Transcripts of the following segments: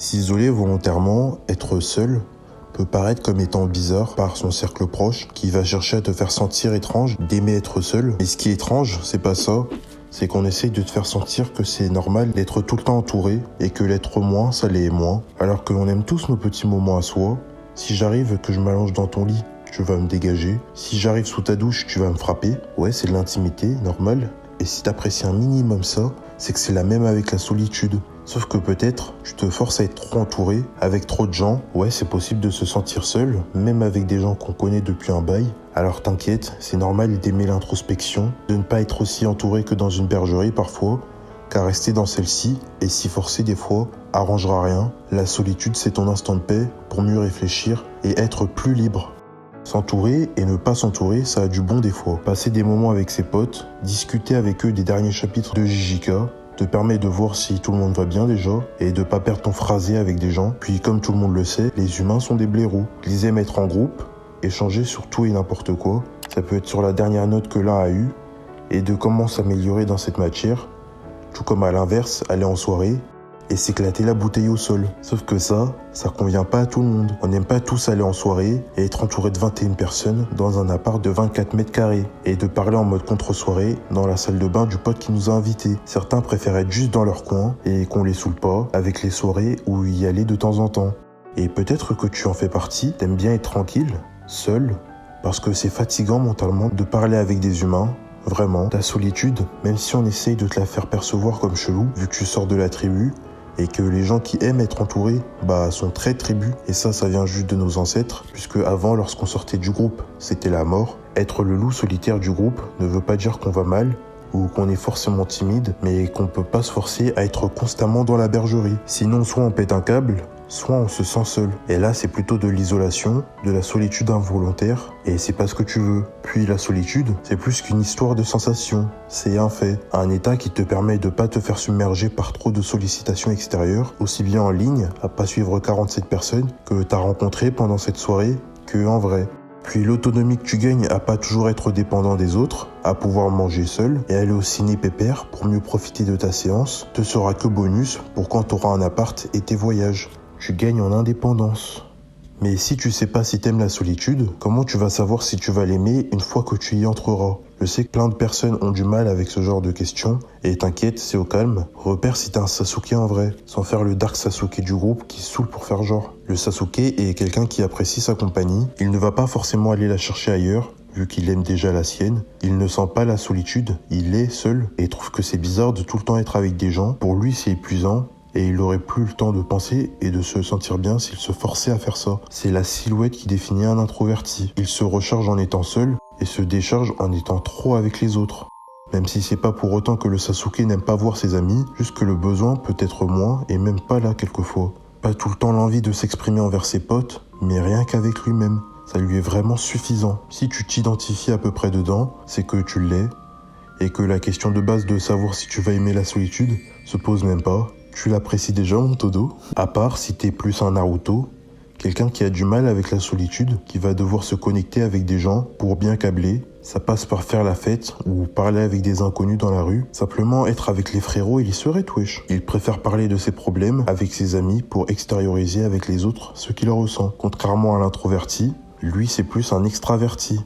S'isoler volontairement, être seul, peut paraître comme étant bizarre par son cercle proche qui va chercher à te faire sentir étrange d'aimer être seul. Mais ce qui est étrange, c'est pas ça. C'est qu'on essaye de te faire sentir que c'est normal d'être tout le temps entouré et que l'être moins, ça l'est moins. Alors que l'on aime tous nos petits moments à soi. Si j'arrive que je m'allonge dans ton lit, tu vas me dégager. Si j'arrive sous ta douche, tu vas me frapper. Ouais, c'est de l'intimité, normal. Et si t'apprécies un minimum ça, c'est que c'est la même avec la solitude. Sauf que peut-être, tu te forces à être trop entouré, avec trop de gens. Ouais, c'est possible de se sentir seul, même avec des gens qu'on connaît depuis un bail. Alors t'inquiète, c'est normal d'aimer l'introspection, de ne pas être aussi entouré que dans une bergerie parfois, car rester dans celle-ci, et s'y forcer des fois, arrangera rien. La solitude, c'est ton instant de paix pour mieux réfléchir et être plus libre. S'entourer et ne pas s'entourer, ça a du bon des fois. Passer des moments avec ses potes, discuter avec eux des derniers chapitres de JJK, te permet de voir si tout le monde va bien déjà et de pas perdre ton phrasé avec des gens. Puis comme tout le monde le sait, les humains sont des blaireaux. Ils aiment être en groupe, échanger sur tout et n'importe quoi. Ça peut être sur la dernière note que l'un a eue et de comment s'améliorer dans cette matière. Tout comme à l'inverse, aller en soirée et s'éclater la bouteille au sol. Sauf que ça convient pas à tout le monde. On n'aime pas tous aller en soirée et être entouré de 21 personnes dans un appart de 24 mètres carrés et de parler en mode contre-soirée dans la salle de bain du pote qui nous a invités. Certains préfèrent être juste dans leur coin et qu'on les saoule pas avec les soirées ou y aller de temps en temps. Et peut-être que tu en fais partie, t'aimes bien être tranquille, seul, parce que c'est fatigant mentalement de parler avec des humains. Vraiment, ta solitude, même si on essaye de te la faire percevoir comme chelou, vu que tu sors de la tribu, et que les gens qui aiment être entourés, sont très tribus. Et ça vient juste de nos ancêtres, puisque avant, lorsqu'on sortait du groupe, c'était la mort. Être le loup solitaire du groupe ne veut pas dire qu'on va mal, ou qu'on est forcément timide, mais qu'on peut pas se forcer à être constamment dans la bergerie. Sinon, soit on pète un câble, soit on se sent seul. Et là, c'est plutôt de l'isolation, de la solitude involontaire, et c'est pas ce que tu veux. Puis la solitude, c'est plus qu'une histoire de sensations. C'est un fait, un état qui te permet de pas te faire submerger par trop de sollicitations extérieures, aussi bien en ligne, à pas suivre 47 personnes que t'as rencontrées pendant cette soirée, que en vrai. Puis l'autonomie que tu gagnes à pas toujours être dépendant des autres, à pouvoir manger seul et aller au ciné pépère pour mieux profiter de ta séance, te sera que bonus pour quand t'auras un appart et tes voyages. Tu gagnes en indépendance. Mais si tu sais pas si t'aimes la solitude, comment tu vas savoir si tu vas l'aimer une fois que tu y entreras? Je sais que plein de personnes ont du mal avec ce genre de questions, et t'inquiète, c'est au calme. Repère si t'es un Sasuke en vrai, sans faire le Dark Sasuke du groupe qui saoule pour faire genre. Le Sasuke est quelqu'un qui apprécie sa compagnie, il ne va pas forcément aller la chercher ailleurs, vu qu'il aime déjà la sienne. Il ne sent pas la solitude, il est seul, et trouve que c'est bizarre de tout le temps être avec des gens. Pour lui, c'est épuisant, et il n'aurait plus le temps de penser et de se sentir bien s'il se forçait à faire ça. C'est la silhouette qui définit un introverti. Il se recharge en étant seul et se décharge en étant trop avec les autres. Même si c'est pas pour autant que le Sasuke n'aime pas voir ses amis, juste que le besoin peut être moins et même pas là quelquefois. Pas tout le temps l'envie de s'exprimer envers ses potes, mais rien qu'avec lui-même. Ça lui est vraiment suffisant. Si tu t'identifies à peu près dedans, c'est que tu l'es, et que la question de base de savoir si tu vas aimer la solitude se pose même pas. Tu l'apprécies déjà, mon Todo? À part si t'es plus un Naruto, quelqu'un qui a du mal avec la solitude, qui va devoir se connecter avec des gens pour bien câbler. Ça passe par faire la fête ou parler avec des inconnus dans la rue. Simplement être avec les frérots, il y serait wesh. Il préfère parler de ses problèmes avec ses amis pour extérioriser avec les autres ce qu'il ressent. Contrairement à l'introverti, lui c'est plus un extraverti.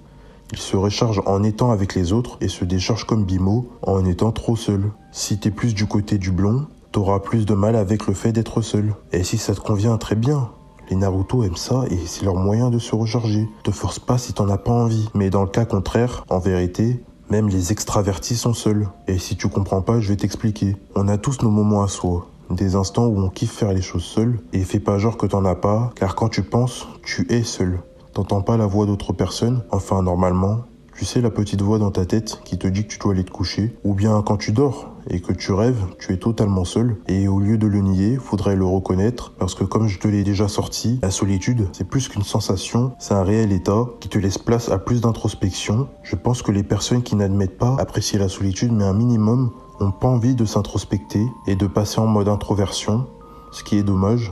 Il se recharge en étant avec les autres et se décharge comme Bimo en étant trop seul. Si t'es plus du côté du blond, t'auras plus de mal avec le fait d'être seul. Et si ça te convient, très bien. Les Naruto aiment ça et c'est leur moyen de se recharger. Te force pas si t'en as pas envie. Mais dans le cas contraire, en vérité, même les extravertis sont seuls. Et si tu comprends pas, je vais t'expliquer. On a tous nos moments à soi. Des instants où on kiffe faire les choses seul. Et fais pas genre que t'en as pas, car quand tu penses, tu es seul. T'entends pas la voix d'autres personnes, enfin normalement. Tu sais la petite voix dans ta tête qui te dit que tu dois aller te coucher. Ou bien quand tu dors et que tu rêves, tu es totalement seul. Et au lieu de le nier, faudrait le reconnaître. Parce que comme je te l'ai déjà sorti, la solitude, c'est plus qu'une sensation, c'est un réel état qui te laisse place à plus d'introspection. Je pense que les personnes qui n'admettent pas apprécier la solitude, mais un minimum, ont pas envie de s'introspecter et de passer en mode introversion, ce qui est dommage.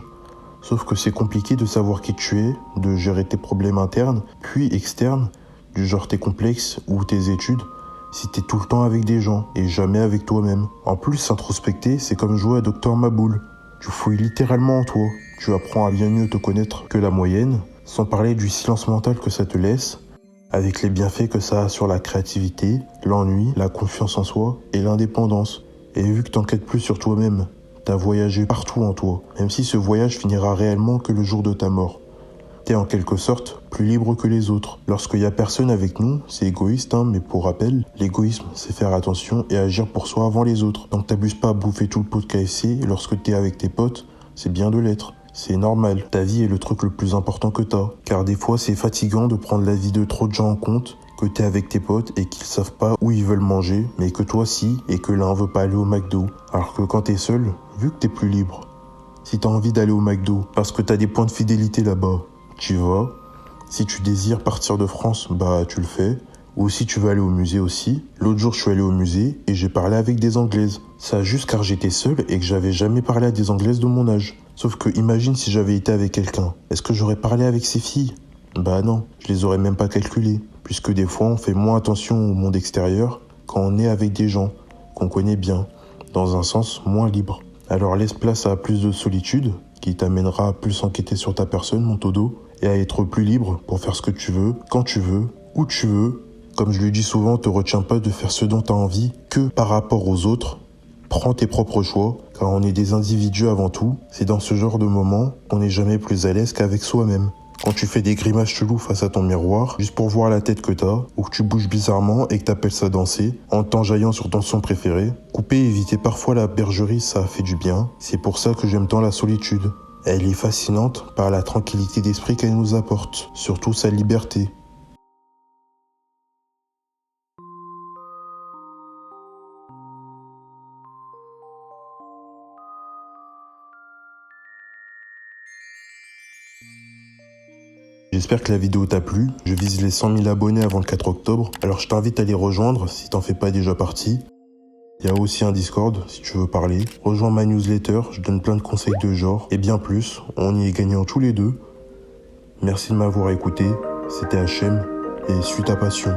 Sauf que c'est compliqué de savoir qui tu es, de gérer tes problèmes internes, puis externes, du genre tes complexes ou tes études, si t'es tout le temps avec des gens et jamais avec toi-même. En plus, s'introspecter, c'est comme jouer à Docteur Maboul. Tu fouilles littéralement en toi. Tu apprends à bien mieux te connaître que la moyenne, sans parler du silence mental que ça te laisse, avec les bienfaits que ça a sur la créativité, l'ennui, la confiance en soi et l'indépendance. Et vu que t'enquêtes plus sur toi-même, t'as voyagé partout en toi, même si ce voyage finira réellement que le jour de ta mort. T'es en quelque sorte plus libre que les autres. Lorsqu'il y a personne avec nous, c'est égoïste, mais pour rappel, l'égoïsme, c'est faire attention et agir pour soi avant les autres. Donc t'abuses pas à bouffer tout le pot de KFC lorsque t'es avec tes potes, c'est bien de l'être. C'est normal, ta vie est le truc le plus important que t'as. Car des fois, c'est fatigant de prendre la vie de trop de gens en compte, que t'es avec tes potes et qu'ils savent pas où ils veulent manger, mais que toi si, et que l'un veut pas aller au McDo. Alors que quand t'es seul, vu que t'es plus libre, si t'as envie d'aller au McDo, parce que t'as des points de fidélité là-bas, tu vas. Si tu désires partir de France, tu le fais. Ou si tu veux aller au musée aussi. L'autre jour, je suis allé au musée et j'ai parlé avec des Anglaises. Ça juste car j'étais seul et que j'avais jamais parlé à des Anglaises de mon âge. Sauf que imagine si j'avais été avec quelqu'un. Est-ce que j'aurais parlé avec ces filles? Non, je les aurais même pas calculées. Puisque des fois, on fait moins attention au monde extérieur quand on est avec des gens qu'on connaît bien. Dans un sens moins libre. Alors laisse place à plus de solitude, qui t'amènera à plus enquêter sur ta personne, mon todo, et à être plus libre pour faire ce que tu veux, quand tu veux, où tu veux. Comme je lui dis souvent, te retiens pas de faire ce dont tu as envie que par rapport aux autres. Prends tes propres choix, car on est des individus avant tout. C'est dans ce genre de moment qu'on n'est jamais plus à l'aise qu'avec soi-même. Quand tu fais des grimaces cheloues face à ton miroir, juste pour voir la tête que t'as, ou que tu bouges bizarrement et que t'appelles ça danser, en t'enjaillant sur ton son préféré, couper et éviter parfois la bergerie, ça fait du bien. C'est pour ça que j'aime tant la solitude. Elle est fascinante par la tranquillité d'esprit qu'elle nous apporte, surtout sa liberté. J'espère que la vidéo t'a plu. Je vise les 100 000 abonnés avant le 4 octobre, alors je t'invite à les rejoindre si t'en fais pas déjà partie. Il y a aussi un Discord si tu veux parler. Rejoins ma newsletter, je donne plein de conseils de genre et bien plus. On y est gagnant tous les deux. Merci de m'avoir écouté. C'était HM et suis ta passion.